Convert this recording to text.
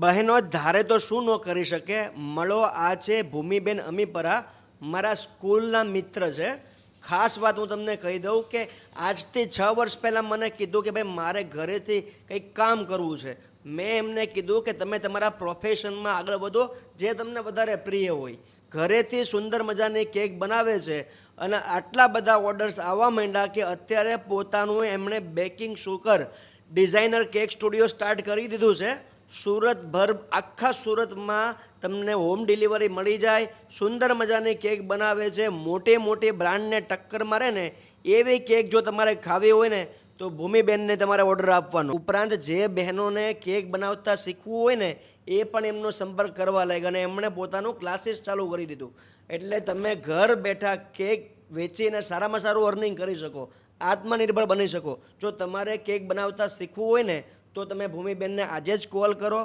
બહેનો ધારે તો શું ન કરી શકે. મળો, આ છે ભૂમિબેન અમીપરા, મારા સ્કૂલના મિત્ર છે. ખાસ વાત હું તમને કહી દઉં કે આજથી 6 વર્ષ પહેલાં મને કીધું કે ભાઈ મારે ઘરેથી કંઈક કામ કરવું છે. મેં એમને કીધું કે તમે તમારા પ્રોફેશનમાં આગળ વધો, જે તમને વધારે પ્રિય હોય. ઘરેથી સુંદર મજાની કેક બનાવે છે અને આટલા બધા ઓર્ડર્સ આવવા માંડ્યા કે અત્યારે પોતાનું એમણે baking sugar designer cake studio start કરી દીધું છે. સુરતભર, આખા સુરતમાં તમને હોમ ડિલિવરી મળી જાય. સુંદર મજાની કેક બનાવે છે. મોટી મોટી બ્રાન્ડને ટક્કર મારે ને એવી કેક જો તમારે ખાવી હોય ને તો ભૂમિબેનને તમારે ઓર્ડર આપવાનો. ઉપરાંત જે બહેનોને કેક બનાવતા શીખવું હોય ને એ પણ એમનો સંપર્ક કરવા લાગ્યા અને એમણે પોતાનું ક્લાસીસ ચાલુ કરી દીધું. એટલે તમે ઘર બેઠા કેક વેચીને સારામાં સારું અર્નિંગ કરી શકો, આત્મનિર્ભર બની શકો. જો તમારે કેક બનાવતા શીખવું હોય ને તો તમે ભૂમિબેનને આજે જ કોલ કરો.